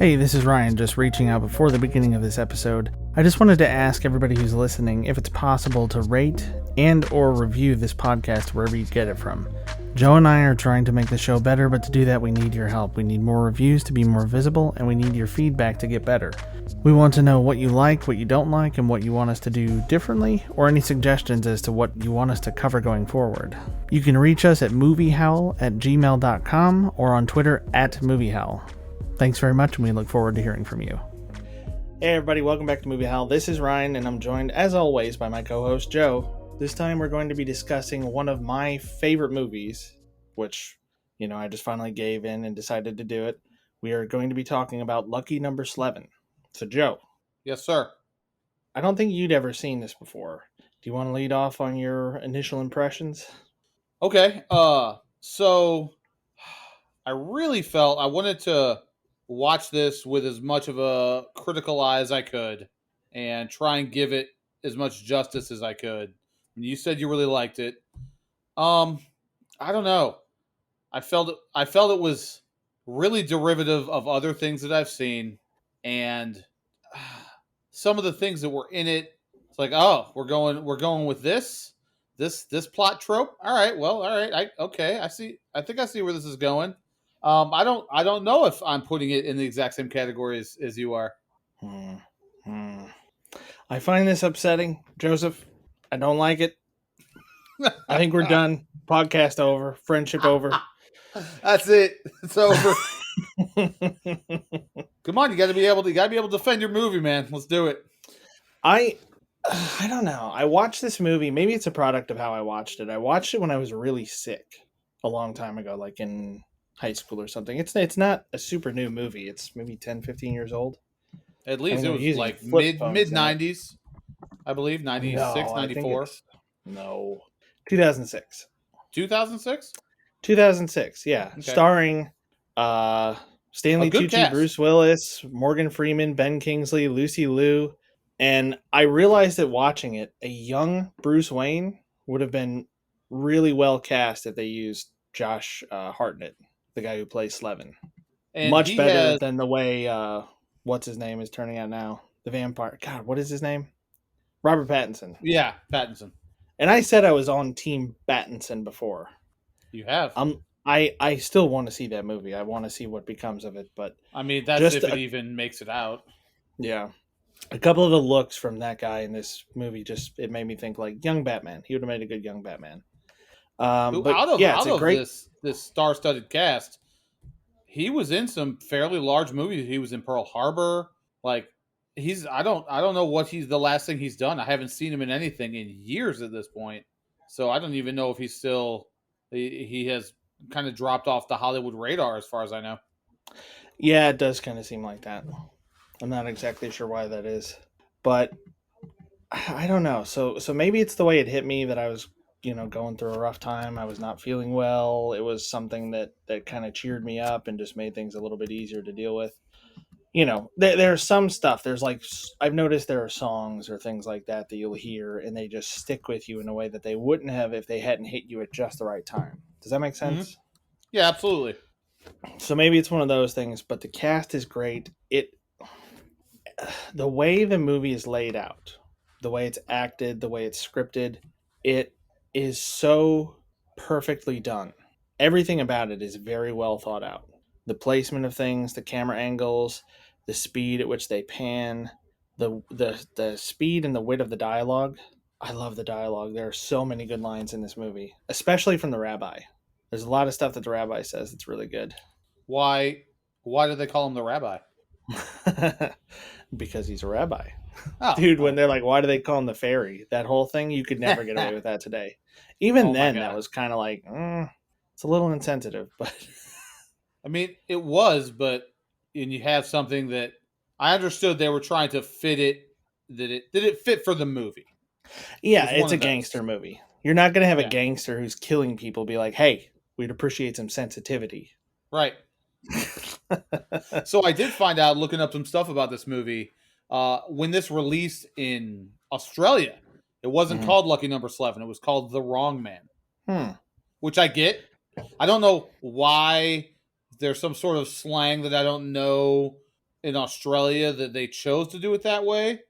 Hey, this is Ryan, just reaching out before the beginning of this episode. I just wanted to ask everybody who's listening if it's possible to rate and or review this podcast wherever you get it from. Joe and I are trying to make the show better, but to do that we need your help. We need more reviews to be more visible, and we need your feedback to get better. We want to know what you like, what you don't like, and what you want us to do differently, or any suggestions as to what you want us to cover going forward. You can reach us at moviehowl@gmail.com or on Twitter @moviehowl. Thanks very much, and we look forward to hearing from you. Hey everybody, welcome back to Movie Howl. This is Ryan, and I'm joined, as always, by my co-host, Joe. This time we're going to be discussing one of my favorite movies, which, I just finally gave in and decided to do it. We are going to be talking about Lucky Number Slevin. So, Joe. Yes, sir. I don't think you'd ever seen this before. Do you want to lead off on your initial impressions? Okay. So I really felt I wanted to watch this with as much of a critical eye as I could and try and give it as much justice as I could. You said you really liked it. I don't know. I felt it was really derivative of other things that I've seen, and some of the things that were in it, it's like, oh, we're going with this plot trope. All right, I see. I think I see where this is going. I don't know if I'm putting it in the exact same category as you are. I find this upsetting, Joseph. I don't like it. I think we're done. Podcast over. Friendship over. That's it. It's over. Come on, you got to be able to defend your movie, man. Let's do it. I don't know. I watched this movie. Maybe it's a product of how I watched it. I watched it when I was really sick a long time ago, like in high school or something. It's not a super new movie. It's maybe 10, 15 years old. At least it was like mid 90s, I believe, 96, 94. No. 2006. 2006? 2006, yeah. Okay. Starring Stanley Tucci, cast. Bruce Willis, Morgan Freeman, Ben Kingsley, Lucy Liu. And I realized that watching it, a young Bruce Wayne would have been really well cast if they used Josh Hartnett, the guy who plays Slevin. And much better than the way, what's his name, is turning out now. The vampire. God, what is his name? Robert Pattinson. Yeah, Pattinson. And I said I was on Team Pattinson before. You have. I still want to see that movie. I want to see what becomes of it. But I mean, that's if it even makes it out. Yeah. A couple of the looks from that guy in this movie it made me think like young Batman. He would have made a good young Batman. This star-studded cast, he was in some fairly large movies. He was in Pearl Harbor. Like I don't know what the last thing he's done. I haven't seen him in anything in years at this point. So I don't even know if he's still he has kind of dropped off the Hollywood radar as far as I know. Yeah, it does kind of seem like that. I'm not exactly sure why that is, but I don't know. So maybe it's the way it hit me that I was, going through a rough time. I was not feeling well. It was something that kind of cheered me up and just made things a little bit easier to deal with. There's some stuff. There's like, I've noticed there are songs or things like that you'll hear and they just stick with you in a way that they wouldn't have if they hadn't hit you at just the right time. Does that make sense? Mm-hmm. Yeah, absolutely. So maybe it's one of those things, but the cast is great. The way the movie is laid out, the way it's acted, the way it's scripted, it is so perfectly done. Everything about it is very well thought out. The placement of things, the camera angles, the speed at which they pan, the speed and the wit of the dialogue. I love the dialogue. There are so many good lines in this movie, especially from the rabbi. There's a lot of stuff that the rabbi says that's really good. Why do they call him the rabbi? Because he's a rabbi. Oh, dude, when they're like, why do they call him the fairy? That whole thing, you could never get away with that today. Even then, that was kind of like, it's a little insensitive, but... I mean, it was, and you have something that I understood they were trying to fit it, did it fit for the movie? Yeah, it's a gangster movie. You're not going to have a gangster who's killing people be like, hey, we'd appreciate some sensitivity. Right. So I did find out, looking up some stuff about this movie, when this released in Australia, it wasn't called Lucky Number Slevin. It was called The Wrong Man. Which I get. I don't know why there's some sort of slang that I don't know in Australia that they chose to do it that way.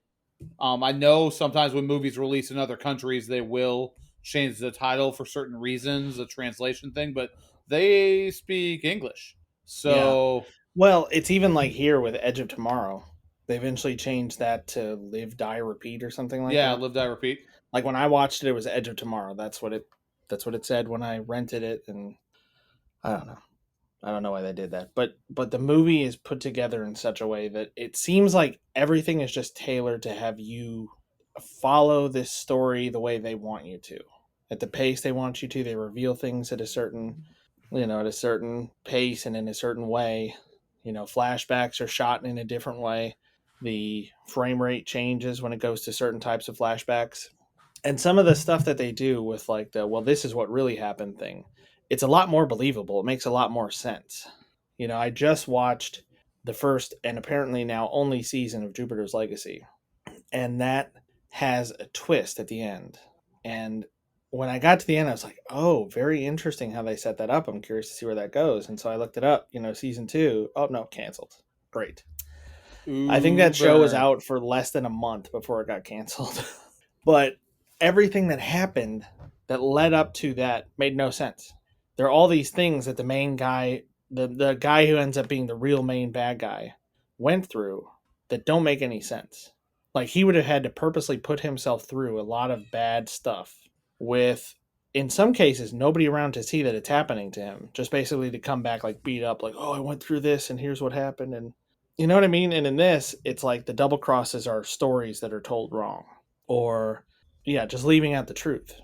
I know sometimes when movies release in other countries, they will change the title for certain reasons, a translation thing, but they speak English. Yeah. So, Well, it's even like here with Edge of Tomorrow. They eventually changed that to Live, Die, Repeat or something like yeah, that. live, die, repeat. Like when I watched it, it was Edge of Tomorrow. That's what it said when I rented it, and I don't know. I don't know why they did that, but the movie is put together in such a way that it seems like everything is just tailored to have you follow this story the way they want you to, at the pace they want you to. They reveal things at a certain, at a certain pace and in a certain way. Flashbacks are shot in a different way. The frame rate changes when it goes to certain types of flashbacks, and some of the stuff that they do with like the well, this is what really happened thing, it's a lot more believable. It makes a lot more sense. I just watched the first and apparently now only season of Jupiter's Legacy, and that has a twist at the end. And when I got to the end, I was like, oh, very interesting how they set that up. I'm curious to see where that goes. And so I looked it up, season two. Oh, no, canceled. Great. I think Ooh, that show was burn. out for less than a month before it got canceled. But everything that happened that led up to that made no sense. There are all these things that the main guy, the guy who ends up being the real main bad guy, went through that don't make any sense. Like he would have had to purposely put himself through a lot of bad stuff with, in some cases, nobody around to see that it's happening to him. Just basically to come back like beat up, like, oh, I went through this and here's what happened. And you know what I mean? And in this, it's like the double crosses are stories that are told wrong, or yeah, just leaving out the truth.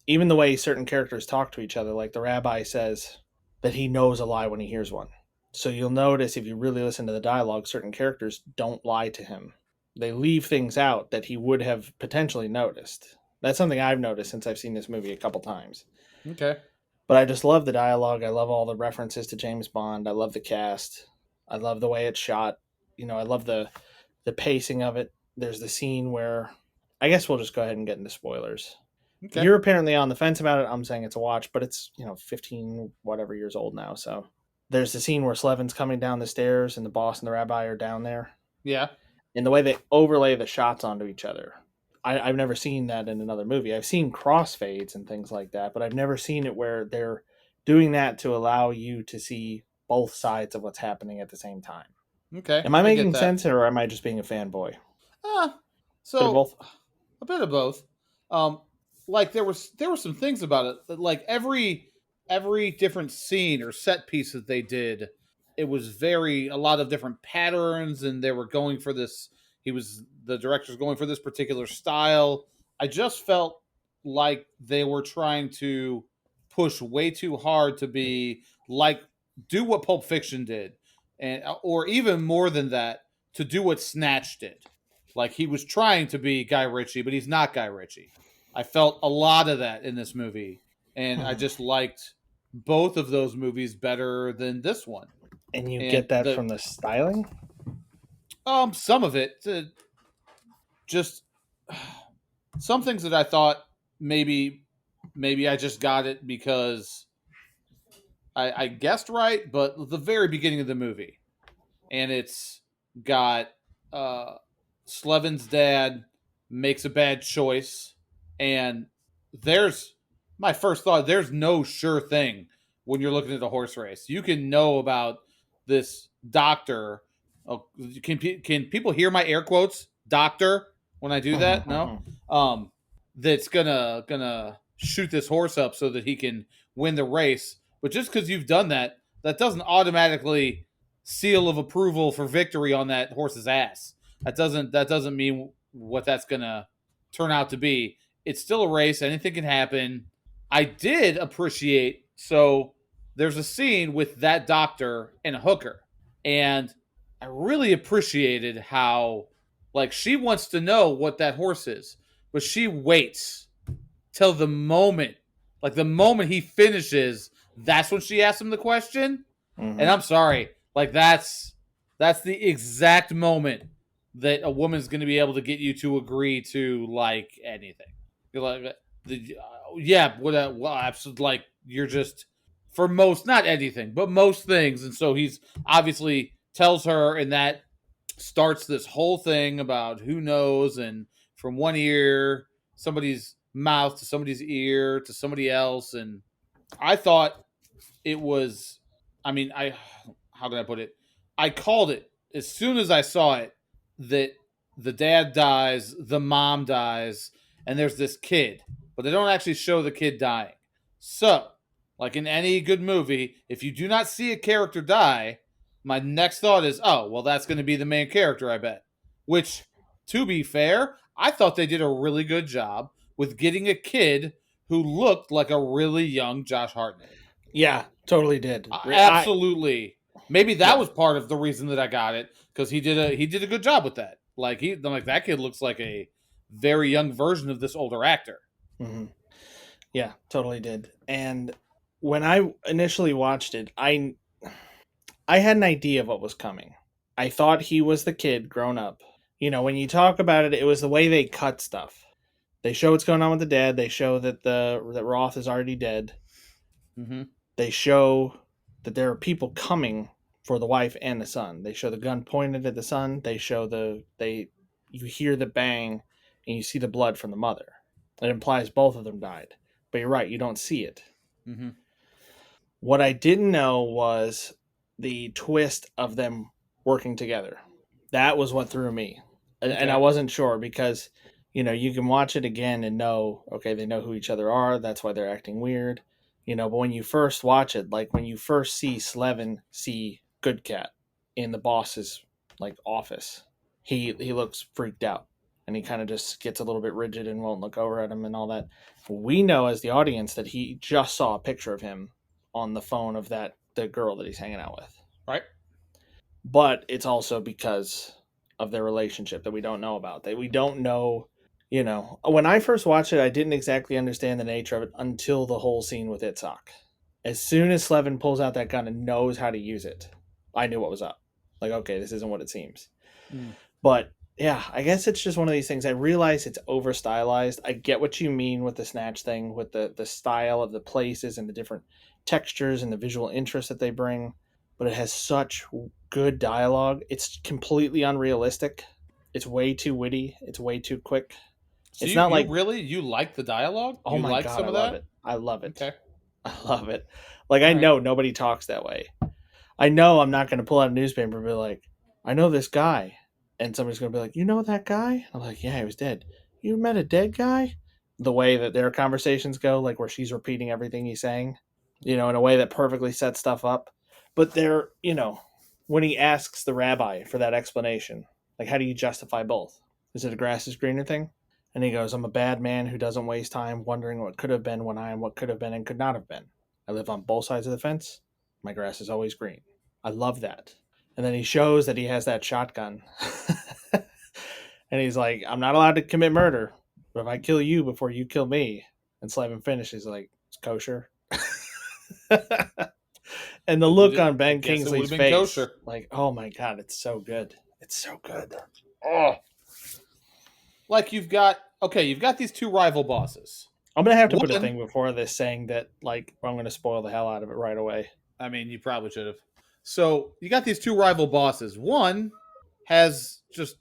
Even the way certain characters talk to each other, like the rabbi says that he knows a lie when he hears one. So you'll notice if you really listen to the dialogue, certain characters don't lie to him. They leave things out that he would have potentially noticed. That's something I've noticed since I've seen this movie a couple times. Okay. But I just love the dialogue. I love all the references to James Bond. I love the cast. I love the way it's shot. I love the pacing of it. There's the scene where I guess we'll just go ahead and get into spoilers. Okay. You're apparently on the fence about it. I'm saying it's a watch, but it's 15 whatever years old now. So there's the scene where Slevin's coming down the stairs and the boss and the rabbi are down there, Yeah. and the way they overlay the shots onto each other. I've never seen that in another movie. I've seen crossfades and things like that, but I've never seen it where they're doing that to allow you to see both sides of what's happening at the same time. Okay. Am I I get making that. sense, or am I just being a fanboy? Ah, Bit of so both. a bit of both. Um, like there were some things about it that like every different scene or set piece that they did, it was very a lot of different patterns, and they were going for this. The director's going for this particular style. I just felt like they were trying to push way too hard to be like do what Pulp Fiction did, and or even more than that to do what Snatch did. Like he was trying to be Guy Ritchie, but he's not Guy Ritchie. I felt a lot of that in this movie, and I just liked both of those movies better than this one. And you And get that the from the styling? some of it just some things that I thought maybe I just got it because I guessed right, but the very beginning of the movie, and it's got uh, Slevin's dad makes a bad choice, and there's my first thought. There's no sure thing when you're looking at a horse race. You can know about this doctor. Oh, can people hear my air quotes? Doctor when I do that? No. Um, that's gonna shoot this horse up so that he can win the race. But just because you've done that, that doesn't automatically seal of approval for victory on that horse's ass. That doesn't mean what that's gonna turn out to be. It's still a race. Anything can happen. I did appreciate so there's a scene with that doctor and a hooker, and I really appreciated how like she wants to know what that horse is, but she waits till the moment he finishes, that's when she asks him the question. And Mm-hmm. I'm sorry, like that's the exact moment that a woman's going to be able to get you to agree to like anything. You're like, yeah, well, absolutely. Like you're just for most, not anything, but most things. And so he's obviously tells her in that starts this whole thing about who knows, and from one ear, somebody's mouth to somebody's ear to somebody else. And I thought it was, I mean, how can I put it? I called it as soon as I saw it that the dad dies, the mom dies, and there's this kid, but they don't actually show the kid dying. So, like in any good movie, if you do not see a character die, my next thought is, oh, well, that's going to be the main character, I bet. Which, to be fair, I thought they did a really good job with getting a kid who looked like a really young Josh Hartnett. Yeah, totally did. Absolutely. Maybe that Yeah. was part of the reason that I got it, because he did a good job with that. I'm like, that kid looks like a very young version of this older actor. Mm-hmm. Yeah, totally did. And when I initially watched it, I had an idea of what was coming. I thought he was the kid grown up. You know, when you talk about it, it was the way they cut stuff. They show what's going on with the dad. They show that that Roth is already dead. Mm-hmm. They show that there are people coming for the wife and the son. They show the gun pointed at the son. They show you hear the bang and you see the blood from the mother. It implies both of them died. But you're right, you don't see it. Mm-hmm. What I didn't know was the twist of them working together. That was what threw me. And I wasn't sure because, you know, you can watch it again and know, okay, they know who each other are. That's why they're acting weird. You know, but when you first watch it, like when you first see Slevin see Good Cat in the boss's like office, he looks freaked out and he kind of just gets a little bit rigid and won't look over at him and all that. We know as the audience that he just saw a picture of him on the phone of the girl that he's hanging out with. Right. But it's also because of their relationship that we don't know about. That we don't know, you know. When I first watched it, I didn't exactly understand the nature of it until the whole scene with Itzhak. As soon as Slevin pulls out that gun and knows how to use it, I knew what was up. Like, okay, this isn't what it seems. Mm. But yeah, I guess it's just one of these things. I realize it's over stylized. I get what you mean with the snatch thing, with the style of the places and the different textures and the visual interest that they bring. But it has such good dialogue. It's completely unrealistic. It's way too witty. It's way too quick. So It's not like, you like the dialogue? oh You my like god, some I of love that? it. I love it. Okay. I love it. Like All I right. know nobody talks that way. I know I'm not going to pull out a newspaper and be like, I know this guy. And somebody's going to be like, you know that guy? I'm like, yeah, he was dead. You met a dead guy? The way that their conversations go, like where she's repeating everything he's saying, you know, in a way that perfectly sets stuff up. But they're, you know, when he asks the rabbi for that explanation, like, how do you justify both? Is it a grass is greener thing? And he goes, I'm a bad man who doesn't waste time wondering what could have been when I am what could have been and could not have been. I live on both sides of the fence. My grass is always green. I love that. And then he shows that he has that shotgun. And he's like, I'm not allowed to commit murder, but if I kill you before you kill me, and Slevin finishes like, it's kosher. And the look on Ben Kingsley's face, kosher. Like, oh my god, it's so good. It's so good. Oh, like you've got these two rival bosses. I'm gonna have to put a thing before this saying that, like, I'm gonna spoil the hell out of it right away. I mean, you probably should have. So you got these two rival bosses. One has just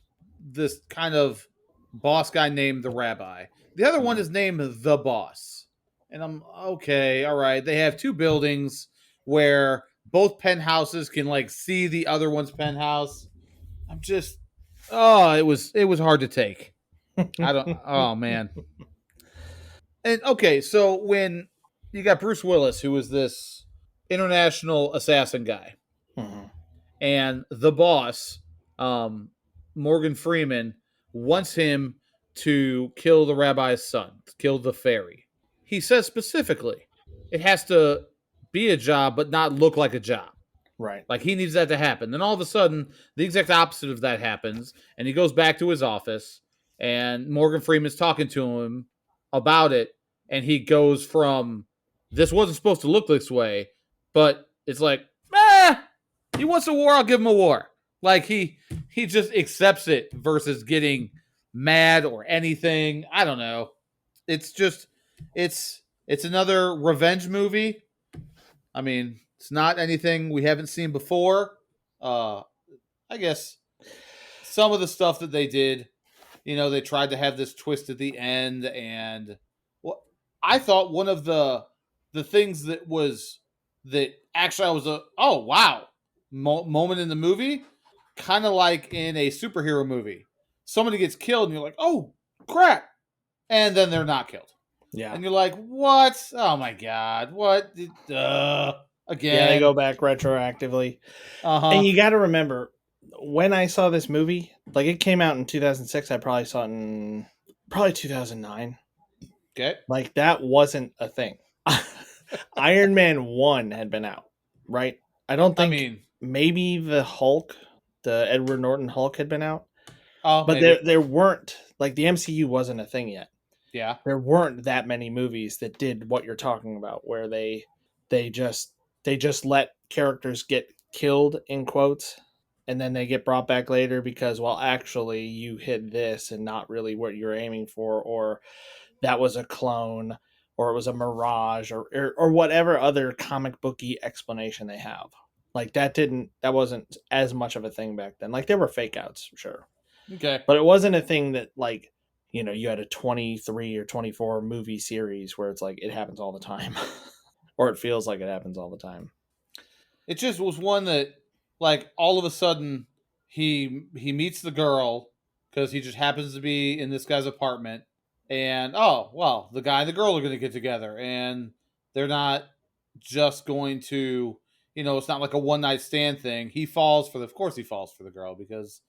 this kind of boss guy named the Rabbi. The other one is named the Boss. And I'm okay, all right. They have two buildings where both penthouses can like see the other one's penthouse. I'm just, it was hard to take. I don't. Oh man. And okay, so when you got Bruce Willis, who was this international assassin guy, and the boss, Morgan Freeman, wants him to kill the rabbi's son, kill the fairy. He says specifically, it has to be a job, but not look like a job. Right. Like he needs that to happen. Then all of a sudden, the exact opposite of that happens, and he goes back to his office, and Morgan Freeman's talking to him about it, and he goes from, this wasn't supposed to look this way, but it's like, he wants a war, I'll give him a war. Like he just accepts it versus getting mad or anything. I don't know. It's just, it's another revenge movie. I mean, it's not anything we haven't seen before. I guess some of the stuff that they did, they tried to have this twist at the end, and well, I thought one of the things that actually I was a oh wow moment in the movie, kind of like in a superhero movie. Somebody gets killed, and you're like, oh crap, and then they're not killed, Yeah. and you're like, what? Oh my god, what? Yeah, they Again? go back retroactively. Uh And huh. you got to remember, when I saw this movie, like it came out in 2006, I probably saw it in probably 2009. Okay. Like that wasn't a thing. Iron Man 1 had been out, right? I don't I think mean, maybe the Hulk, the Edward Norton Hulk had been out, oh but maybe, there weren't like the MCU wasn't a thing yet. yeah. There weren't that many movies that did what you're talking about where they just they just let characters get killed in quotes and then they get brought back later because well actually you hit this and not really what you're aiming for, or that was a clone, or it was a mirage, or whatever other comic booky explanation they have. Like that wasn't as much of a thing back then. Like there were fake outs, sure, Okay. but it wasn't a thing that like you had a 23 or 24 movie series where it's like it happens all the time or it feels like it happens all the time. It just was one that, like, all of a sudden he meets the girl because he just happens to be in this guy's apartment, and oh well, the guy and the girl are going to get together, and they're not just going to, it's not like a one night stand thing. He falls for the, of course he falls for the girl because,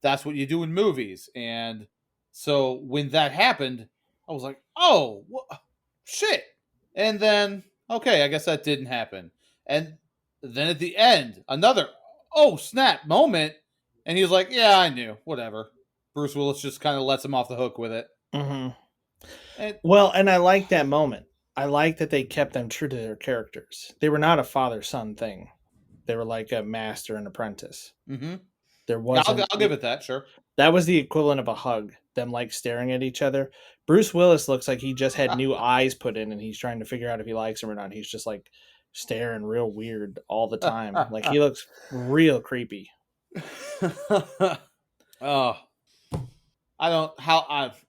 that's what you do in movies, and so when that happened, I was like, oh shit, and then okay, I guess that didn't happen. And then at the end, another oh snap moment, and he's like, "Yeah, I knew. Whatever." Bruce Willis just kind of lets him off the hook with it. Mm-hmm. And Well, and I like that moment. I like that they kept them true to their characters. They were not a father son thing. They were like a master and apprentice. mm-hmm. There Yeah, wasn't. I'll give it that. Sure. That was the equivalent of a hug. Them like staring at each other. Bruce Willis looks like he just had new eyes put in, and he's trying to figure out if he likes him or not. He's just like staring real weird all the time. Like he looks real creepy. Oh, I don't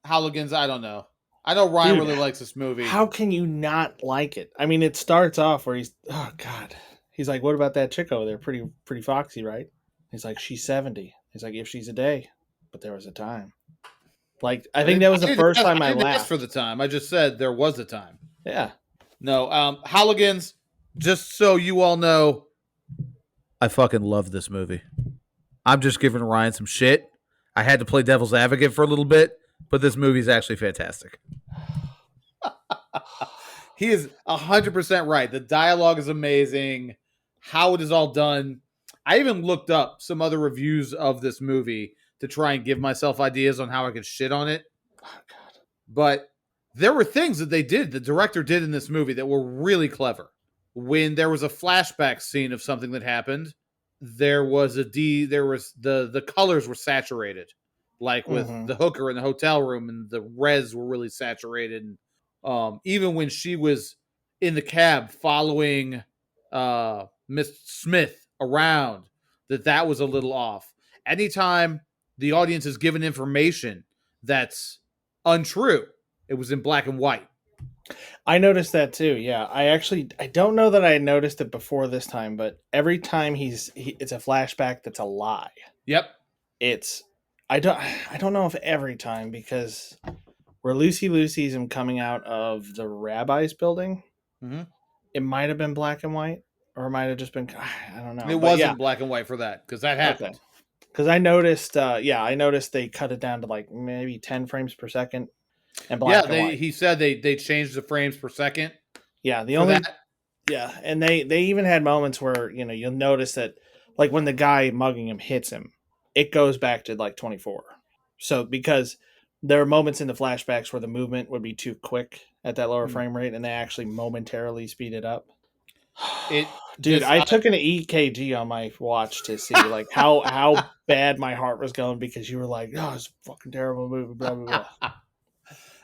Howligans. I don't know. I know Ryan Dude, really likes this movie. how can you not like it? I mean, it starts off where he's oh god. He's like, "What about that chick over there? Pretty foxy, right?" He's like, "She's 70." He's like, "If she's a day, but there was a time." Like I think that was the first time I I didn't ask for laughed. the time. I just said there was a time. Yeah. No, Howligans. Just so you all know, I fucking love this movie. I'm just giving Ryan some shit. I had to play devil's advocate for a little bit, but this movie's actually fantastic. He is 100% right. The dialogue is amazing. How it is all done. I even looked up some other reviews of this movie to try and give myself ideas on how I could shit on it. Oh god. But there were things that the director did in this movie that were really clever. When there was a flashback scene of something that happened, there was the colors were saturated, like with Mm-hmm. the hooker in the hotel room, and the reds were really saturated. And even when she was in the cab following Miss Smith around, that was a little off. Anytime the audience is given information that's untrue, it was in black and white. I noticed that too. Yeah, I don't know that I noticed it before this time, but every time it's a flashback that's a lie. Yep. It's I don't know if every time because where Lucy sees him coming out of the rabbi's building, Mm-hmm. it might have been black and white, or it might have just been I don't know. It But yeah, wasn't black and white for that because that okay. happened. Because I noticed, I noticed they cut it down to like maybe 10 frames per second and Yeah, black and white. he said they changed the frames per second Yeah, the for only that. yeah, and they even had moments where you'll notice that like when the guy mugging him hits him, it goes back to like 24. So because there are moments in the flashbacks where the movement would be too quick at that lower Hmm. frame rate, and they actually momentarily speed it up. It Dude, just I took an EKG on my watch to see like how bad my heart was going because you were like, "Oh, it's a fucking terrible movie." Blah blah blah.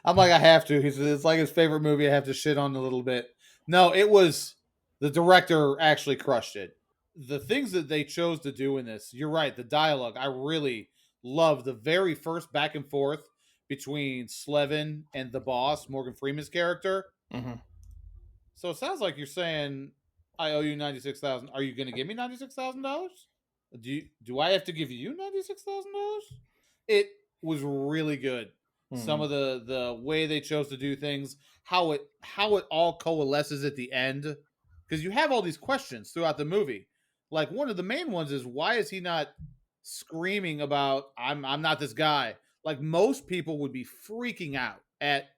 I'm like I have to. It's like his favorite movie. I have to shit on a little bit. No, it was the director actually crushed it. the things that they chose to do in this, you're right. The dialogue, I really love the very first back and forth between Slevin and the boss, Morgan Freeman's character. Hmm. So it sounds like you're saying I owe you 96,000. Are you going to give me $96,000? Do I have to give you $96,000? It was really good. Some Hmm. of the way they chose to do things, how it all coalesces at the end, because you have all these questions throughout the movie. Like one of the main ones is why is he not screaming about I'm not this guy? Like most people would be freaking out at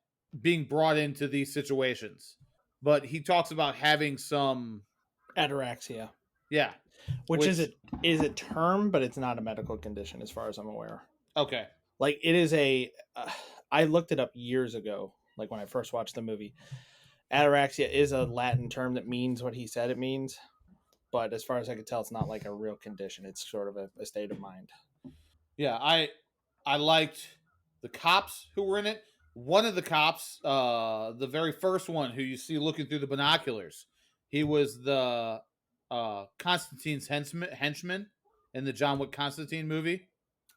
being brought into these situations, but he talks about having some, Ataraxia, yeah, which which is a term, but it's not a medical condition as far as I'm aware. okay, Like it is a. I looked it up years ago, like when I first watched the movie. Ataraxia is a Latin term that means what he said it means, but as far as I could tell, it's not like a real condition. It's sort of a state of mind. yeah, I liked the cops who were in it. One of the cops, the very first one who you see looking through the binoculars, he was the Constantine's henchman in the John Wick Constantine movie.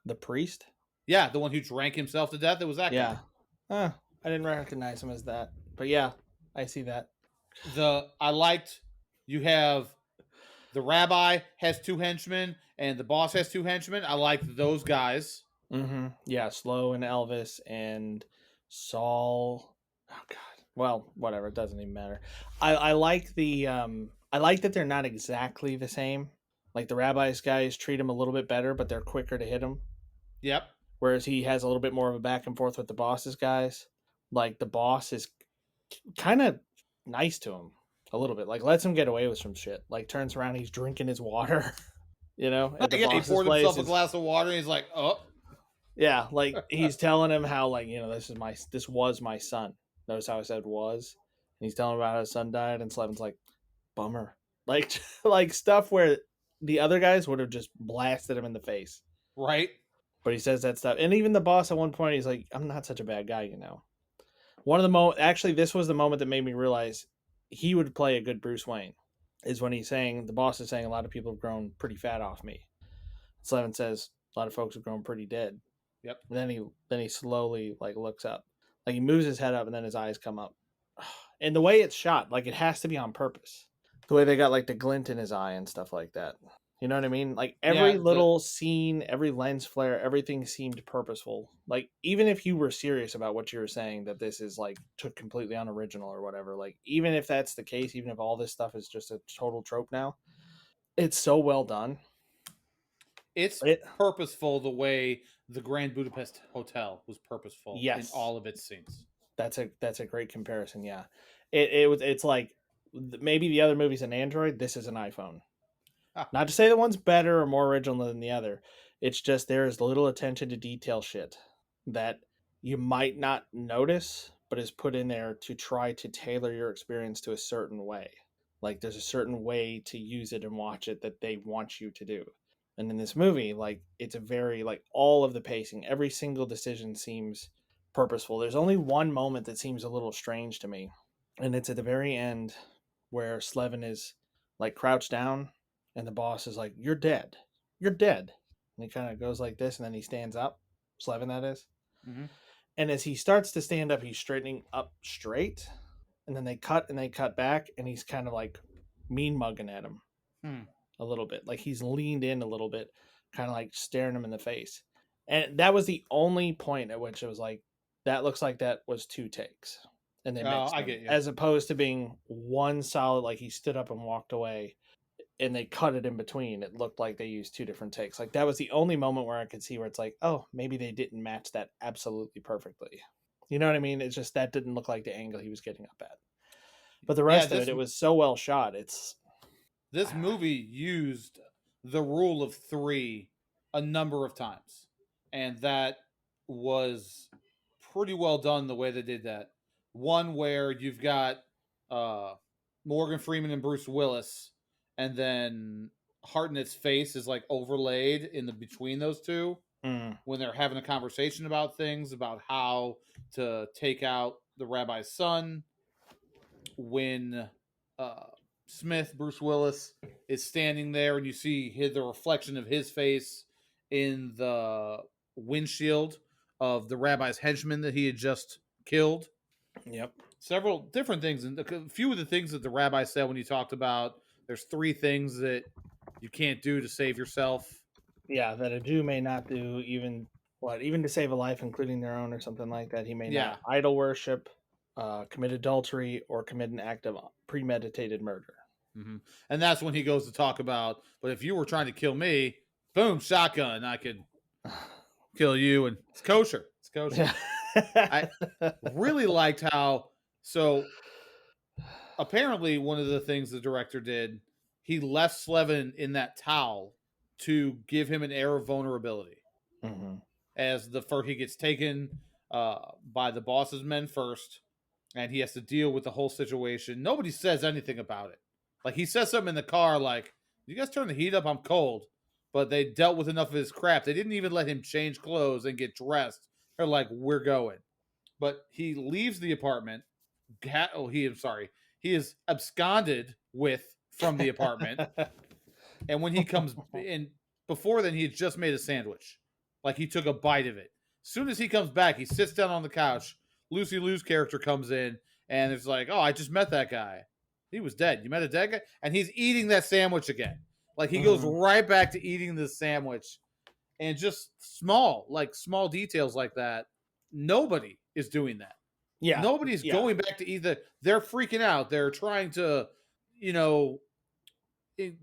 The priest? Yeah, the one who drank himself to death. It was that guy. Yeah. I didn't recognize him as that. But yeah, I see that. The I liked you have the rabbi has two henchmen and the boss has two henchmen. I liked those guys. Mm-hmm. Yeah, Slow and Elvis and Saul. Oh God. Well, whatever. It doesn't even matter. I like the I like that they're not exactly the same. Like the rabbi's guys treat him a little bit better, but they're quicker to hit him. Yep. Whereas he has a little bit more of a back and forth with the boss's guys. Like the boss is kind of nice to him a little bit. Like lets him get away with some shit. Like turns around, he's drinking his water. At the Yeah, he boss's poured place. himself a glass of water and he's like, oh. Yeah, like he's telling him how this was my son. Notice how I said was. And he's telling him about how his son died, and Slevin's like, bummer. Like like stuff where the other guys would have just blasted him in the face. Right? But he says that stuff. And even the boss at one point, he's like, I'm not such a bad guy. One of the actually, this was the moment that made me realize he would play a good Bruce Wayne. Is when he's saying the boss is saying a lot of people have grown pretty fat off me. Slevin says a lot of folks have grown pretty dead. Yep. And then he slowly like looks up, like he moves his head up, and then his eyes come up. And the way it's shot, like it has to be on purpose. The way they got like the glint in his eye and stuff like that. You know what I mean? Like every Yeah, little scene, every lens flare, everything seemed purposeful. Like even if you were serious about what you were saying, that this is like completely unoriginal or whatever, like even if that's the case, even if all this stuff is just a total trope now, it's so well done. it's It purposeful the way the Grand Budapest Hotel was purposeful in Yes, all of its scenes. that's a great comparison. Yeah, it's like maybe the other movie's an Android. This is an iPhone. Ah, Not to say that one's better or more original than the other. It's just there is little attention to detail shit that you might not notice, but is put in there to try to tailor your experience to a certain way. Like there's a certain way to use it and watch it that they want you to do. And in this movie, like it's a very like all of the pacing, every single decision seems purposeful. There's only one moment that seems a little strange to me, and it's at the very end where Slevin is like crouched down and the boss is like, "You're dead. You're dead." And he kind of goes like this and then he stands up. Slevin, that is. mm-hmm. And as he starts to stand up, he's straightening up straight. And then they cut and they cut back and he's kind of like mean mugging at him a little bit. Like he's leaned in a little bit, kind of like staring him in the face. And that was the only point at which it was like, that looks like that was two takes. And they Oh, mixed I them. get you. As opposed to being one solid, like he stood up and walked away and they cut it in between. It looked like they used two different takes. Like that was the only moment where I could see where it's like, oh, maybe they didn't match that absolutely perfectly. You know what I mean? It's just that didn't look like the angle he was getting up at. But the Yeah, rest of it, it was so well shot. It's this movie used the rule of three a number of times, and that was pretty well done the way they did that. One where you've got uh, Morgan Freeman and Bruce Willis, and then Hartnett's face is like overlaid in the between those two mm, when they're having a conversation about things, about how to take out the rabbi's son. When uh, Smith, Bruce Willis, is standing there, and you see the reflection of his face in the windshield of the rabbi's henchman that he had just killed. Yep. Several different things, and a few of the things that the rabbi said when he talked about there's 3 things that you can't do to save yourself. Yeah, that a Jew may not do even to save a life, including their own or something like that. He may Yeah. not idol worship, commit adultery, or commit an act of premeditated murder. Mm-hmm. And that's when he goes to talk about, but if you were trying to kill me, boom, shotgun, I could kill you, and it's kosher. It's kosher. I really liked how, so apparently one of the things the director did, he left Slevin in that towel to give him an air of vulnerability. Mm-hmm. As he gets taken by the boss's men first, and he has to deal with the whole situation. Nobody says anything about it. Like, he says something in the car like, you guys turn the heat up, I'm cold. But they dealt with enough of his crap. They didn't even let him change clothes and get dressed. They're like, we're going. But he leaves the apartment. He is absconded from the apartment. And when he comes in, before then, he had just made a sandwich. Like, he took a bite of it. As soon as he comes back, he sits down on the couch. Lucy Liu's character comes in, and it's like, oh, I just met that guy. He was dead. You met a dead guy? And he's eating that sandwich again. Like, he goes right back to eating this sandwich. And just small details like that. Nobody is doing that. Yeah. Nobody's going back to either. They're freaking out. They're trying to,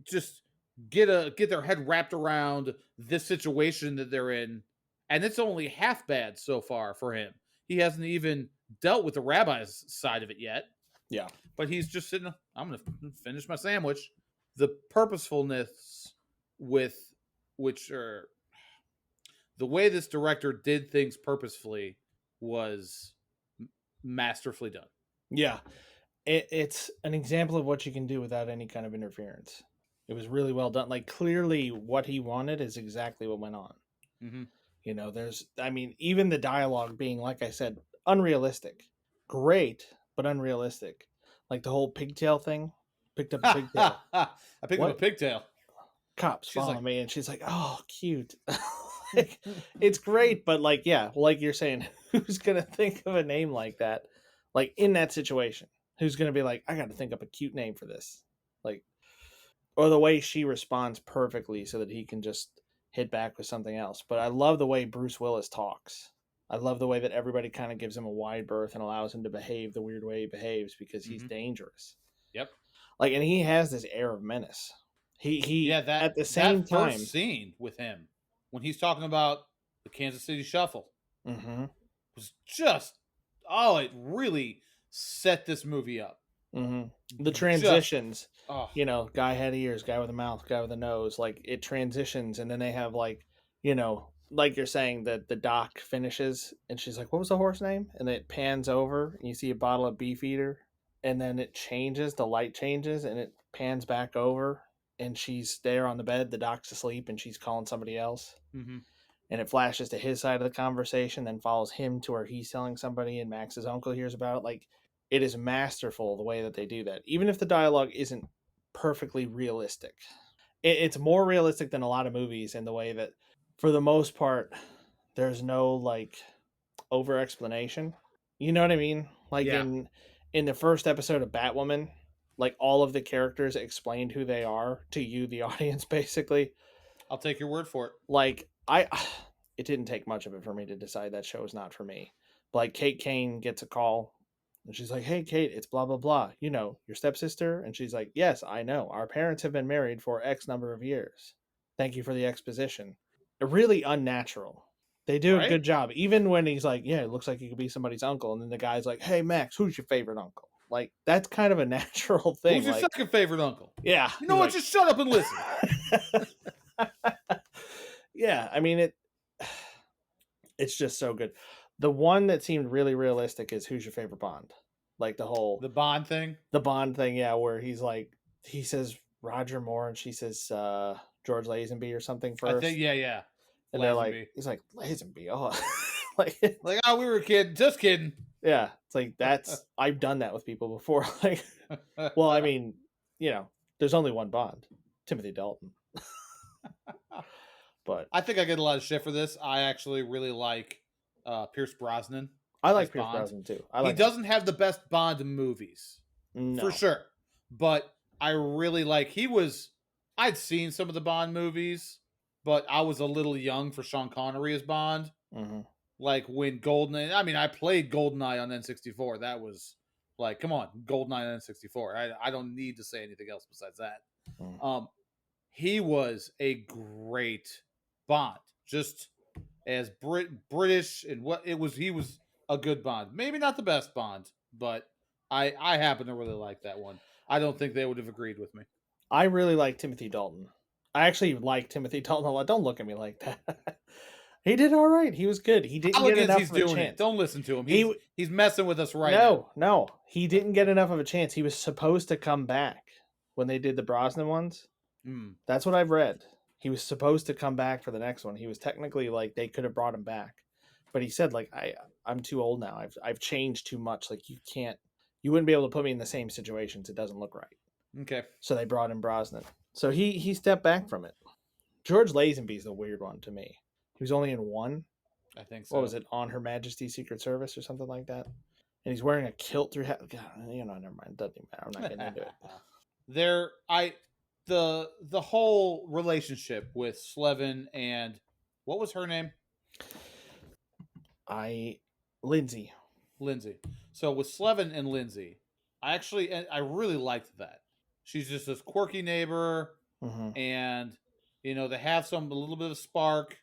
just get their head wrapped around this situation that they're in. And it's only half bad so far for him. He hasn't even dealt with the rabbi's side of it yet. Yeah. But he's just sitting, I'm going to finish my sandwich. The purposefulness with the way this director did things purposefully was masterfully done. Yeah. It's an example of what you can do without any kind of interference. It was really well done. Like, clearly what he wanted is exactly what went on. Mm-hmm. Even the dialogue being, like I said, unrealistic. Great, but unrealistic. Like the whole pigtail thing. Picked up a pigtail. I picked up a pigtail. Cops follow me, and she's like, oh, cute. It's great, but like you're saying, who's going to think of a name like that? Like, in that situation, who's going to be like, I got to think up a cute name for this? Like, or the way she responds perfectly so that he can just hit back with something else. But I love the way Bruce Willis talks. I love the way that everybody kind of gives him a wide berth and allows him to behave the weird way he behaves because he's dangerous. Yep. Like, and he has this air of menace. At the same that time, first scene with him when he's talking about the Kansas City Shuffle was just, it really set this movie up. Mm-hmm. The transitions, guy had ears, guy with a mouth, guy with a nose, like it transitions, and then they have like you're saying that the doc finishes, and she's like, "What was the horse name?" And it pans over, and you see a bottle of Beefeater, and then it changes, the light changes, and it pans back over, and she's there on the bed, the doc's asleep, and she's calling somebody else, and it flashes to his side of the conversation, then follows him to where he's telling somebody, and Max's uncle hears about it, like. It is masterful the way that they do that. Even if the dialogue isn't perfectly realistic. It's more realistic than a lot of movies in the way that, for the most part, there's no, like, over-explanation. You know what I mean? Like, in the first episode of Batwoman, like, all of the characters explained who they are to you, the audience, basically. I'll take your word for it. Like, it didn't take much of it for me to decide that show is not for me. But, like, Kate Kane gets a call. And she's like, hey, Kate, it's blah, blah, blah. You know, your stepsister? And she's like, yes, I know. Our parents have been married for X number of years. Thank you for the exposition. Really unnatural. They do a good job. Even when he's like, yeah, it looks like you could be somebody's uncle. And then the guy's like, hey, Max, who's your favorite uncle? Like, that's kind of a natural thing. Who's your second favorite uncle? Yeah. You know what? Just shut up and listen. Yeah, I mean, it's just so good. The one that seemed really realistic is Who's Your Favorite Bond? Like the Bond thing? The Bond thing, yeah, where he's like, he says Roger Moore and she says George Lazenby or something first. I think, yeah. And they're like, he's like, Lazenby, oh. We were kidding. Just kidding. Yeah, it's like, I've done that with people before. Like, well, I mean, you know, there's only one Bond, Timothy Dalton. But I think I get a lot of shit for this. I actually really like Pierce Brosnan I as like Pierce Bond. Brosnan too. I He like him. doesn't have the best Bond movies, for No. sure. But I really like he was I'd seen some of the Bond movies, but I was a little young for Sean Connery as Bond. Hmm. Like when Goldeneye, I mean, I played Goldeneye on N64. That was like, come on, Goldeneye on N64. I don't need to say anything else besides that. Mm. Um, he was a great Bond, just as British and what it was. He was a good Bond, maybe not the best Bond, but I happen to really like that one. I don't think they would have agreed with me. I really like Timothy Dalton. I actually like Timothy Dalton a lot. Don't look at me like that. He did all right. He was good. He didn't get Elegance, enough he's of a doing it. chance. Don't listen to him. He He's messing with us right now. no, he didn't get enough of a chance. He was supposed to come back when they did the Brosnan ones. Mm. That's what I've read. He was supposed to come back for the next one. He was technically like they could have brought him back, but he said like I'm too old now. I've changed too much. Like you wouldn't be able to put me in the same situations. It doesn't look right. Okay. So they brought in Brosnan. So he stepped back from it. George Lazenby's the weird one to me. He was only in one. I think so. What was it? On Her Majesty's Secret Service or something like that. And he's wearing a kilt through. God, never mind. It doesn't even matter. I'm not getting into it. The whole relationship with Slevin and what was her name? Lindsay. Lindsay. So with Slevin and Lindsay, I really liked that. She's just this quirky neighbor, Mm-hmm. and they have a little bit of spark,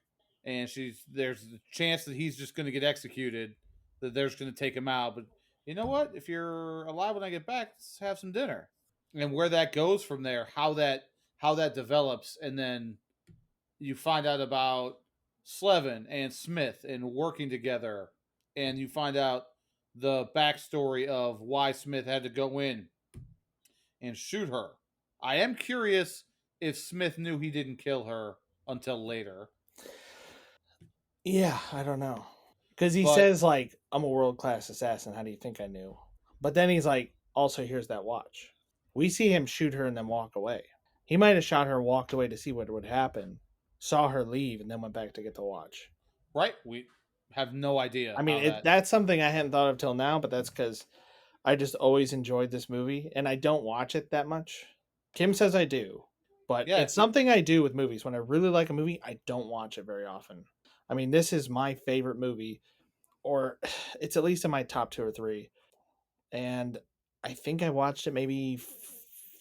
and there's the chance that he's just going to get executed, that they're just going to take him out. But you know what? If you're alive when I get back, let's have some dinner. And where that goes from there, how that develops, and then you find out about Slevin and Smith and working together, and you find out the backstory of why Smith had to go in and shoot her. I am curious if Smith knew he didn't kill her until later. Yeah, I don't know. Because he But says, like, I'm a world class assassin. How do you think I knew? But then he's like, also, here's that watch. We see him shoot her and then walk away. He might have shot her and walked away to see what would happen, saw her leave, and then went back to get the watch. right, we have no idea. I mean, that's something I hadn't thought of till now, but that's because I just always enjoyed this movie, and I don't watch it that much. Kim says I do, but Yeah, it's something I do with movies. When I really like a movie, I don't watch it very often. I mean, this is my favorite movie, or it's at least in my top 2 or 3. And I think I watched it maybe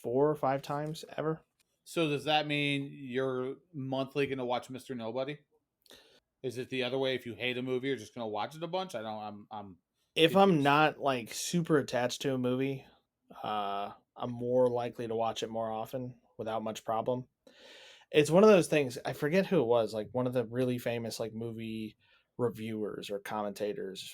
4 or 5 times ever. So does that mean you're monthly going to watch Mr. Nobody? Is it the other way? If you hate a movie, you're just going to watch it a bunch? I don't. I'm If I'm confused. not like super attached to a movie, I'm more likely to watch it more often without much problem. It's one of those things. I forget who it was. Like one of the really famous like movie reviewers or commentators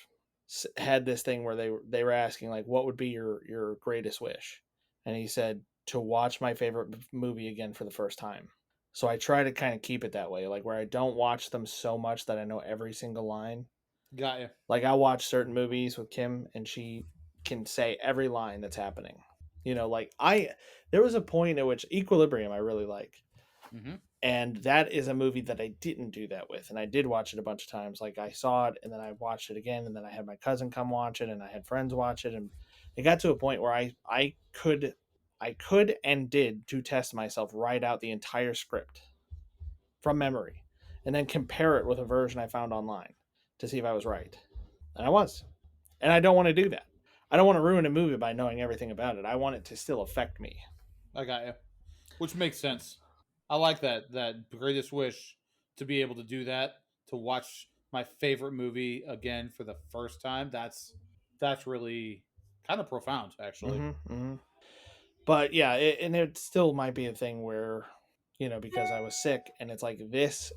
had this thing where they were asking like, what would be your greatest wish? And he said to watch my favorite movie again for the first time. So I try to kind of keep it that way, like where I don't watch them so much that I know every single line. Got you. Like I watch certain movies with Kim, and she can say every line that's happening. Like there was a point at which Equilibrium I really like, Mm-hmm. and that is a movie that I didn't do that with, and I did watch it a bunch of times. Like I saw it, and then I watched it again, and then I had my cousin come watch it, and I had friends watch it, and it got to a point where I could and did to test myself write out the entire script from memory, and then compare it with a version I found online to see if I was right, and I was. And I don't want to do that. I don't want to ruin a movie by knowing everything about it. I want it to still affect me. I got you. Which makes sense. I like that greatest wish to be able to do that, to watch my favorite movie again for the first time. That's really kind of profound, actually. Mm-hmm, mm-hmm. But yeah, and it still might be a thing where, because I was sick, and it's like this.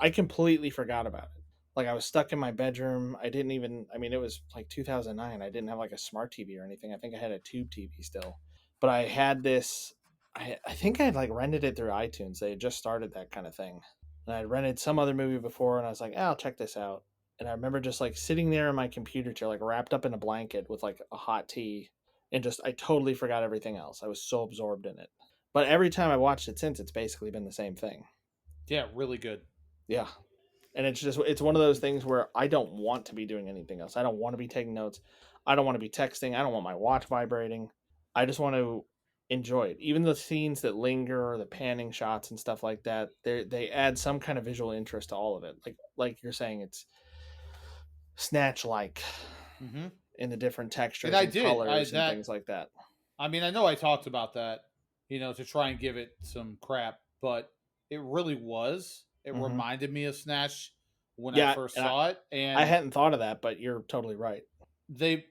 I completely forgot about it. Like I was stuck in my bedroom. I didn't even. I mean, it was like 2009. I didn't have like a smart TV or anything. I think I had a tube TV still. But I had this. I think I had like rented it through iTunes. They had just started that kind of thing, and I'd rented some other movie before, and I was like, I'll check this out. And I remember just like sitting there in my computer chair, like wrapped up in a blanket with like a hot tea and just I totally forgot everything else. I was so absorbed in it. But every time I watched it since, it's basically been the same thing. Yeah, really good. Yeah. And it's one of those things where I don't want to be doing anything else. I don't want to be taking notes. I don't want to be texting. I don't want my watch vibrating. I just want to enjoy it. Even the scenes that linger or the panning shots and stuff like that, they add some kind of visual interest to all of it. Like you're saying, it's snatch like Hmm. in the different And textures I and did. I colors and that things like that. I mean, I know I talked about that, to try and give it some crap, but it really was. It Hmm. reminded me of Snatch when I Yeah, first and saw it, I and hadn't thought of that, but you're totally right. they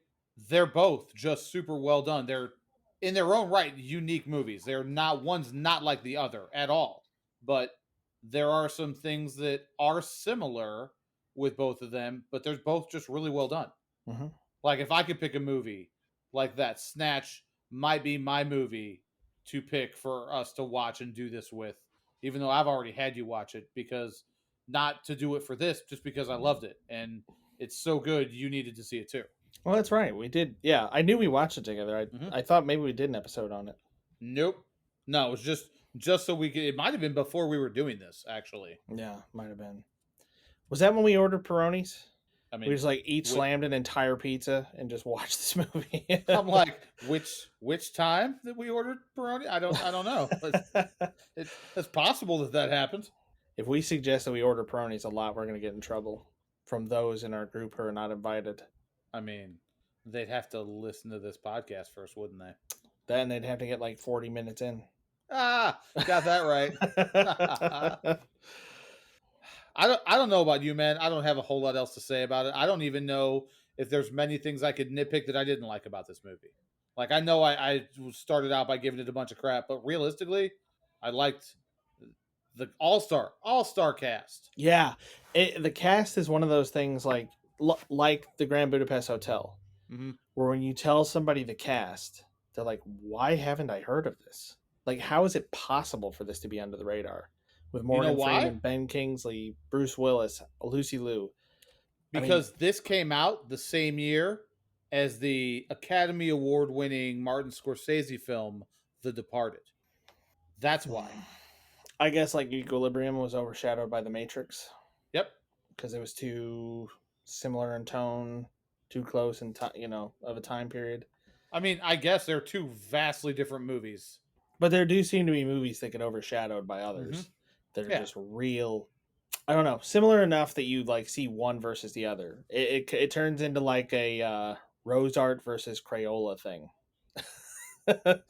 they're both just super well done. They're in their own right unique movies. They're not one's not like the other at all. But there are some things that are similar with both of them, but they're both just really well done. Hmm. Like if I could pick a movie like that, Snatch might be my movie to pick for us to watch and do this with, even though I've already had you watch it because not to do it for this, just because I loved it and it's so good you needed to see it too. Well, that's right. We did. Yeah, I knew we watched it together. Mm-hmm. I thought maybe we did an episode on it. Nope. No, it was just so we could. It might have been before we were doing this. Actually, Yeah, might have been. Was that when we ordered Peronis? I We mean, just like each wh- slammed an entire pizza and just watched this movie. I'm like, which time that we ordered Peroni? I don't know. It's possible that happened. If we suggest that we order Peronis a lot, we're going to get in trouble from those in our group who are not invited. I mean, they'd have to listen to this podcast first, wouldn't they? Then they'd have to get like 40 minutes in. Ah, got that right. I don't know about you, man. I don't have a whole lot else to say about it. I don't even know if there's many things I could nitpick that I didn't like about this movie. Like I know I started out by giving it a bunch of crap, but realistically, I liked the all star cast. Yeah, the cast is one of those things like the Grand Budapest Hotel, Mm-hmm. where when you tell somebody the cast, they're like, "Why haven't I heard of this? Like, how is it possible for this to be under the radar?" With You know Morgan why? Freeman, Ben Kingsley, Bruce Willis, Lucy Liu. I mean, Because this came out the same year as the Academy Award winning Martin Scorsese film, The Departed. That's why. I guess like Equilibrium was overshadowed by The Matrix Yep. because it was too similar in tone, too close in time, of a time period. I mean, I guess they're two vastly different movies. But there do seem to be movies that get overshadowed by Mm-hmm. others that are Yeah. just real. I don't know, similar enough that you like see one versus the other. It turns into like a rose art versus Crayola thing.